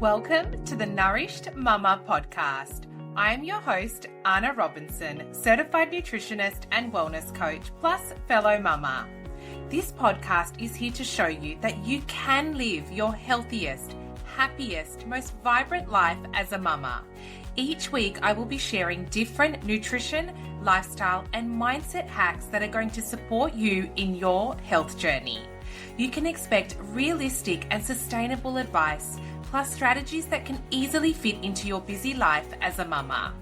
Welcome to the Nourished Momma podcast. I am your host, Anna Robinson, certified nutritionist and wellness coach, plus fellow mama. This podcast is here to show you that you can live your healthiest, happiest, most vibrant life as a mama. Each week, I will be sharing different nutrition, lifestyle, and mindset hacks that are going to support you in your health journey. You can expect realistic and sustainable advice, plus strategies that can easily fit into your busy life as a mama.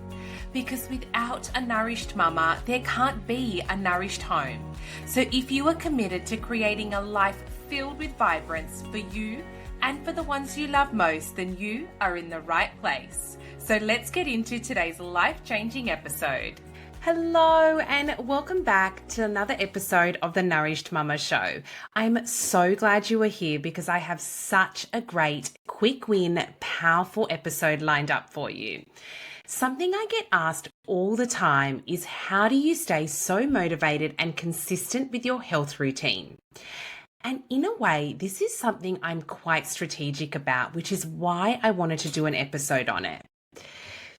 Because without a nourished mama, there can't be a nourished home. So if you are committed to creating a life filled with vibrance for you and for the ones you love most, then you are in the right place. So let's get into today's life-changing episode. Hello and welcome back to another episode of the Nourished Momma Show. I'm so glad you are here because I have such a great, quick win, powerful episode lined up for you. Something I get asked all the time is, how do you stay so motivated and consistent with your health routine? And in a way, this is something I'm quite strategic about, which is why I wanted to do an episode on it.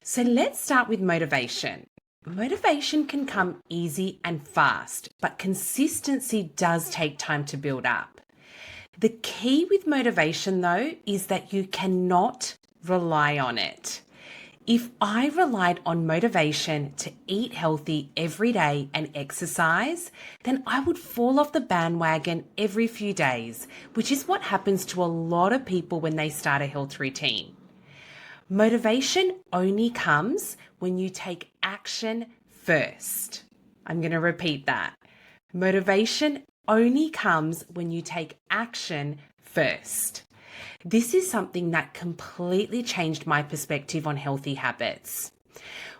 So let's start with motivation. Motivation can come easy and fast, but consistency does take time to build up. The key with motivation, though, is that you cannot rely on it. If I relied on motivation to eat healthy every day and exercise, then I would fall off the bandwagon every few days, which is what happens to a lot of people when they start a health routine. Motivation only comes when you take action first. I'm going to repeat that. Motivation only comes when you take action first. This is something that completely changed my perspective on healthy habits.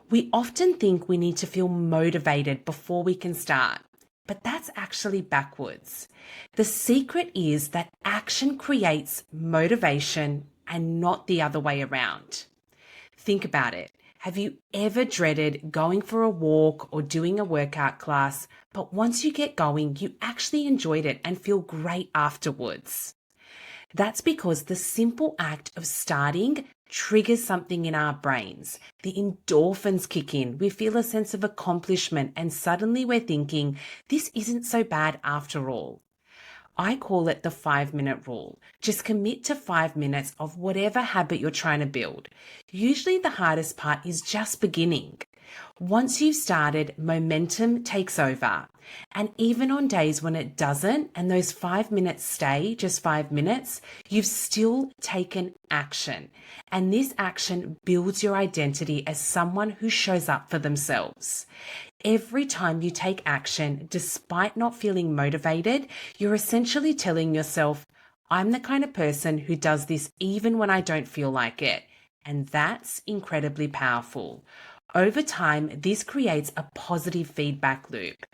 We often think we need to feel motivated before we can start, but that's actually backwards. The secret is that action creates motivation and not the other way around. Think about it. Have you ever dreaded going for a walk or doing a workout class, but once you get going, you actually enjoyed it and feel great afterwards? That's because the simple act of starting triggers something in our brains. The endorphins kick in. We feel a sense of accomplishment, and suddenly we're thinking, this isn't so bad after all. I call it the 5-minute rule. Just commit to 5 minutes of whatever habit you're trying to build. Usually the hardest part is just beginning. Once you've started, momentum takes over. And even on days when it doesn't, and those 5 minutes stay just 5 minutes, you've still taken action. And this action builds your identity as someone who shows up for themselves. Every time you take action, despite not feeling motivated, you're essentially telling yourself, I'm the kind of person who does this even when I don't feel like it. And that's incredibly powerful. Over time, this creates a positive feedback loop.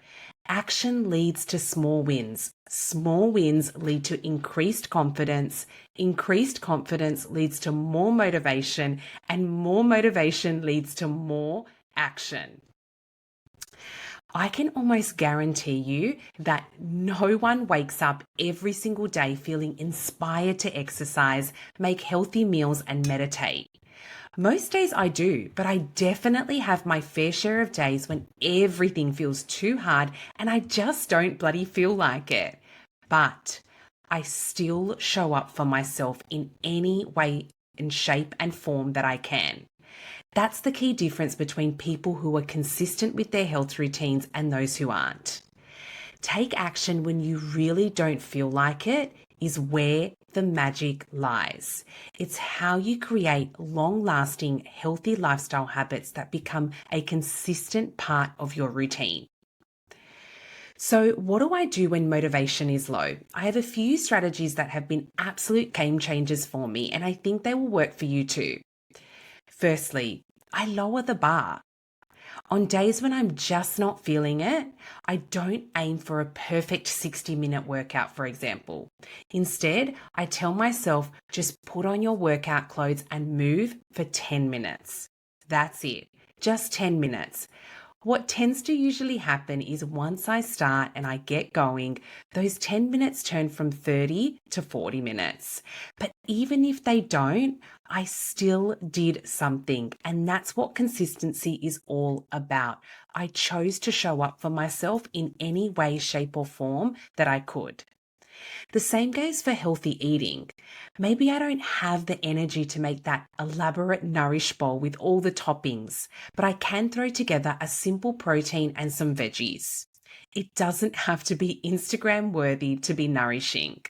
Action leads to small wins. Small wins lead to increased confidence. Increased confidence leads to more motivation, and more motivation leads to more action. I can almost guarantee you that no one wakes up every single day feeling inspired to exercise, make healthy meals, and meditate. Most days I do, but I definitely have my fair share of days when everything feels too hard and I just don't bloody feel like it. But I still show up for myself in any way and shape and form that I can. That's the key difference between people who are consistent with their health routines and those who aren't. Take action when you really don't feel like it is where the magic lies. It's how you create long-lasting, healthy lifestyle habits that become a consistent part of your routine. So what do I do when motivation is low? I have a few strategies that have been absolute game changers for me, and I think they will work for you too. Firstly, I lower the bar. On days when I'm just not feeling it, I don't aim for a perfect 60-minute workout, for example. Instead, I tell myself, just put on your workout clothes and move for 10 minutes. That's it, just 10 minutes. What tends to usually happen is once I start and I get going, those 10 minutes turn from 30 to 40 minutes. But even if they don't, I still did something. And that's what consistency is all about. I chose to show up for myself in any way, shape, or form that I could. The same goes for healthy eating. Maybe I don't have the energy to make that elaborate nourish bowl with all the toppings, but I can throw together a simple protein and some veggies. It doesn't have to be Instagram worthy to be nourishing.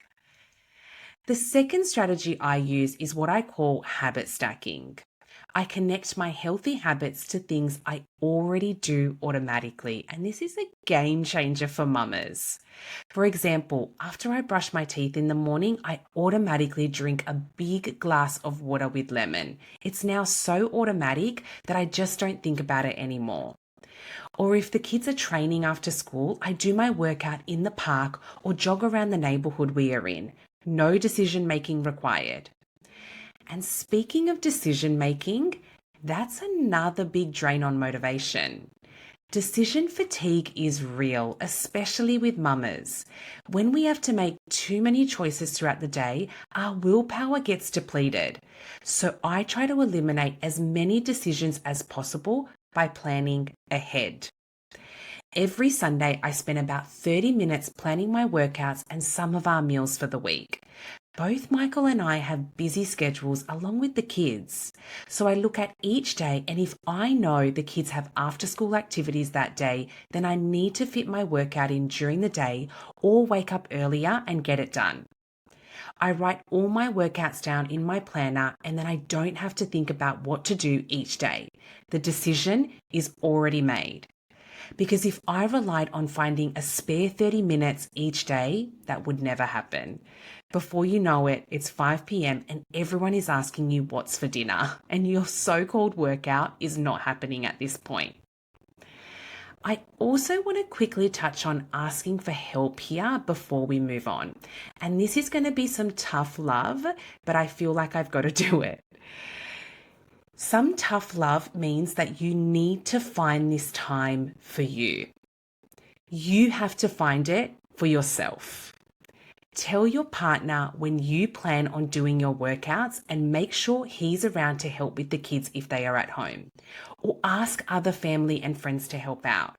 The second strategy I use is what I call habit stacking. I connect my healthy habits to things I already do automatically, and this is a game changer for mamas. For example, after I brush my teeth in the morning, I automatically drink a big glass of water with lemon. It's now so automatic that I just don't think about it anymore. Or if the kids are training after school, I do my workout in the park or jog around the neighborhood we are in. No decision making required. And speaking of decision making, that's another big drain on motivation. Decision fatigue is real, especially with mamas. When we have to make too many choices throughout the day, our willpower gets depleted. So I try to eliminate as many decisions as possible by planning ahead. Every Sunday, I spend about 30 minutes planning my workouts and some of our meals for the week. Both Michael and I have busy schedules along with the kids. So I look at each day, and if I know the kids have after school activities that day, then I need to fit my workout in during the day or wake up earlier and get it done. I write all my workouts down in my planner, and then I don't have to think about what to do each day. The decision is already made. Because if I relied on finding a spare 30 minutes each day, that would never happen. Before you know it, it's 5 p.m. and everyone is asking you what's for dinner, and your so-called workout is not happening at this point. I also want to quickly touch on asking for help here before we move on. And this is going to be some tough love, but I feel like I've got to do it. Some tough love means that you need to find this time for you. You have to find it for yourself. Tell your partner when you plan on doing your workouts and make sure he's around to help with the kids if they are at home. Or ask other family and friends to help out.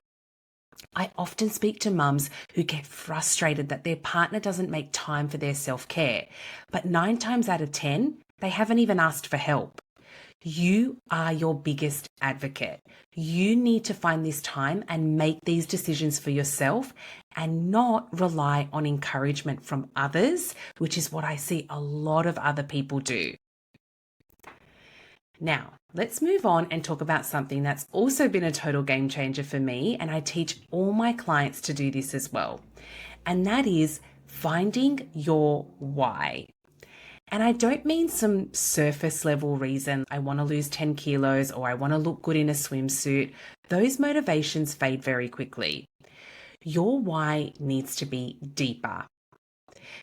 I often speak to mums who get frustrated that their partner doesn't make time for their self-care, but 9 times out of 10, they haven't even asked for help. You are your biggest advocate. You need to find this time and make these decisions for yourself and not rely on encouragement from others, which is what I see a lot of other people do. Now, let's move on and talk about something that's also been a total game changer for me, and I teach all my clients to do this as well. And that is finding your why. And I don't mean some surface level reason, I want to lose 10 kilos or I want to look good in a swimsuit. Those motivations fade very quickly. Your why needs to be deeper.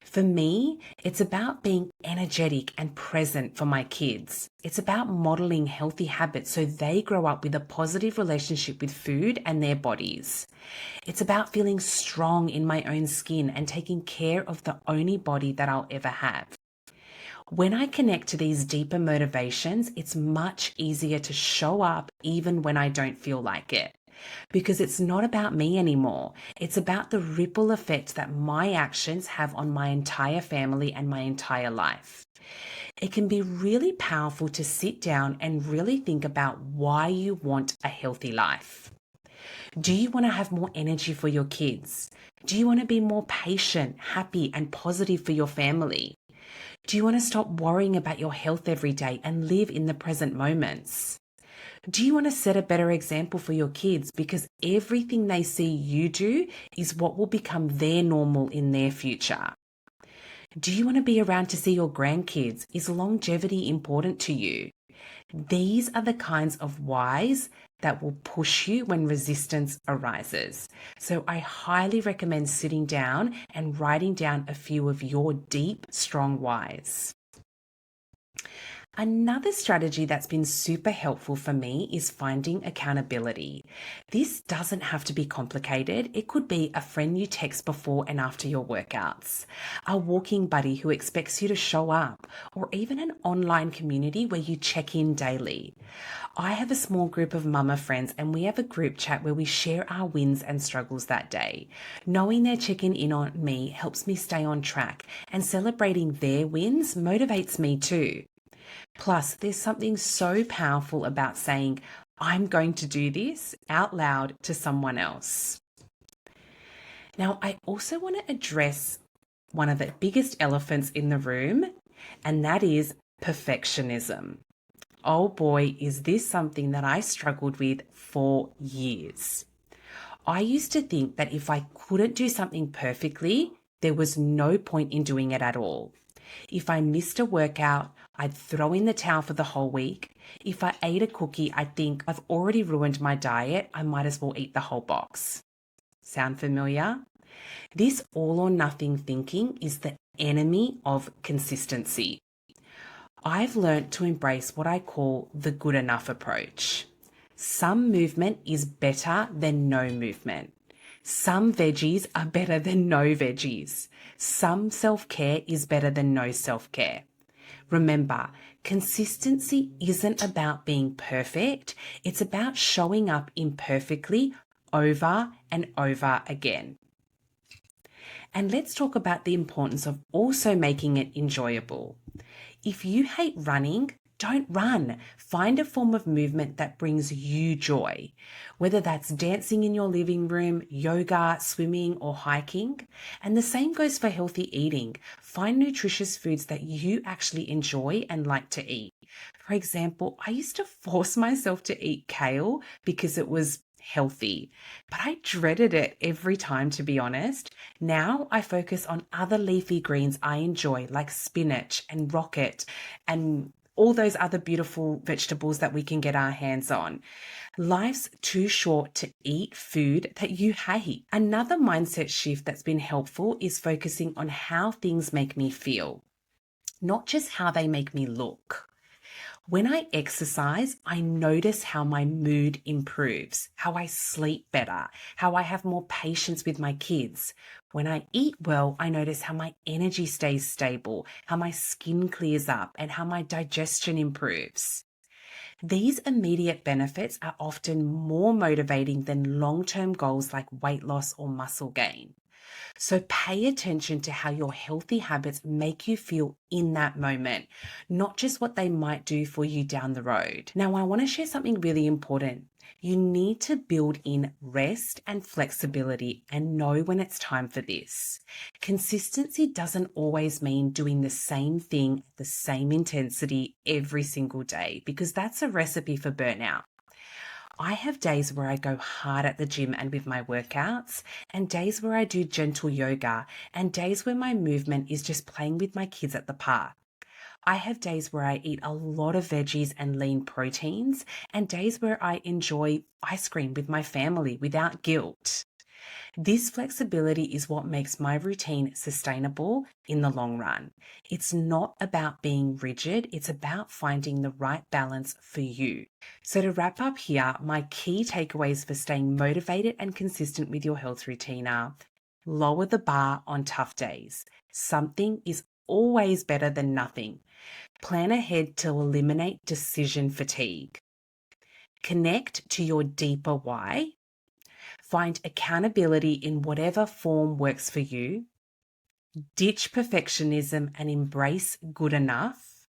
For me, it's about being energetic and present for my kids. It's about modeling healthy habits so they grow up with a positive relationship with food and their bodies. It's about feeling strong in my own skin and taking care of the only body that I'll ever have. When I connect to these deeper motivations, it's much easier to show up even when I don't feel like it. Because it's not about me anymore. It's about the ripple effect that my actions have on my entire family and my entire life. It can be really powerful to sit down and really think about why you want a healthy life. Do you want to have more energy for your kids? Do you want to be more patient, happy, and positive for your family? Do you want to stop worrying about your health every day and live in the present moments? Do you want to set a better example for your kids because everything they see you do is what will become their normal in their future? Do you want to be around to see your grandkids? Is longevity important to you? These are the kinds of whys that will push you when resistance arises. So I highly recommend sitting down and writing down a few of your deep, strong whys. Another strategy that's been super helpful for me is finding accountability. This doesn't have to be complicated. It could be a friend you text before and after your workouts, a walking buddy who expects you to show up, or even an online community where you check in daily. I have a small group of mama friends and we have a group chat where we share our wins and struggles that day. Knowing they're checking in on me helps me stay on track, and celebrating their wins motivates me too. Plus, there's something so powerful about saying, I'm going to do this out loud to someone else. Now, I also want to address one of the biggest elephants in the room, and that is perfectionism. Oh boy, is this something that I struggled with for years. I used to think that if I couldn't do something perfectly, there was no point in doing it at all. If I missed a workout, I'd throw in the towel for the whole week. If I ate a cookie, I'd think I've already ruined my diet. I might as well eat the whole box. Sound familiar? This all or nothing thinking is the enemy of consistency. I've learned to embrace what I call the good enough approach. Some movement is better than no movement. Some veggies are better than no veggies. Some self-care is better than no self-care. Remember, consistency isn't about being perfect. It's about showing up imperfectly over and over again. And let's talk about the importance of also making it enjoyable. If you hate running, don't run. Find a form of movement that brings you joy, whether that's dancing in your living room, yoga, swimming, or hiking. And the same goes for healthy eating. Find nutritious foods that you actually enjoy and like to eat. For example, I used to force myself to eat kale because it was healthy, but I dreaded it every time, to be honest. Now I focus on other leafy greens I enjoy, like spinach and rocket and all those other beautiful vegetables that we can get our hands on. Life's too short to eat food that you hate. Another mindset shift that's been helpful is focusing on how things make me feel, not just how they make me look. When I exercise, I notice how my mood improves, how I sleep better, how I have more patience with my kids. When I eat well, I notice how my energy stays stable, how my skin clears up, and how my digestion improves. These immediate benefits are often more motivating than long-term goals like weight loss or muscle gain. So pay attention to how your healthy habits make you feel in that moment, not just what they might do for you down the road. Now, I want to share something really important. You need to build in rest and flexibility and know when it's time for this. Consistency doesn't always mean doing the same thing at the same intensity every single day, because that's a recipe for burnout. I have days where I go hard at the gym and with my workouts, and days where I do gentle yoga, and days where my movement is just playing with my kids at the park. I have days where I eat a lot of veggies and lean proteins, and days where I enjoy ice cream with my family without guilt. This flexibility is what makes my routine sustainable in the long run. It's not about being rigid, it's about finding the right balance for you. So, to wrap up here, my key takeaways for staying motivated and consistent with your health routine are: lower the bar on tough days. Something is always better than nothing. Plan ahead to eliminate decision fatigue. Connect to your deeper why. Find accountability in whatever form works for you. Ditch perfectionism and embrace good enough.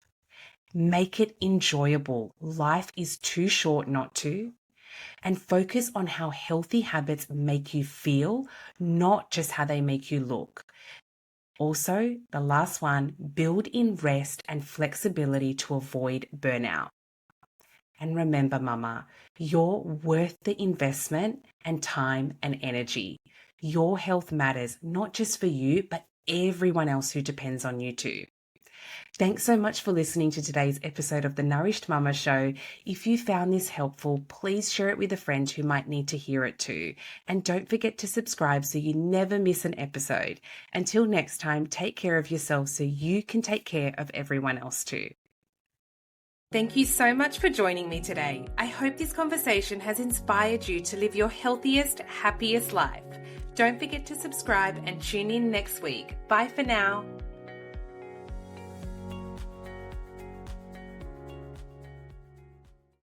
Make it enjoyable. Life is too short not to. And focus on how healthy habits make you feel, not just how they make you look. Also, the last one, build in rest and flexibility to avoid burnout. And remember, Mama, you're worth the investment and time and energy. Your health matters, not just for you, but everyone else who depends on you too. Thanks so much for listening to today's episode of the Nourished Momma Show. If you found this helpful, please share it with a friend who might need to hear it too. And don't forget to subscribe so you never miss an episode. Until next time, take care of yourself so you can take care of everyone else too. Thank you so much for joining me today. I hope this conversation has inspired you to live your healthiest, happiest life. Don't forget to subscribe and tune in next week. Bye for now.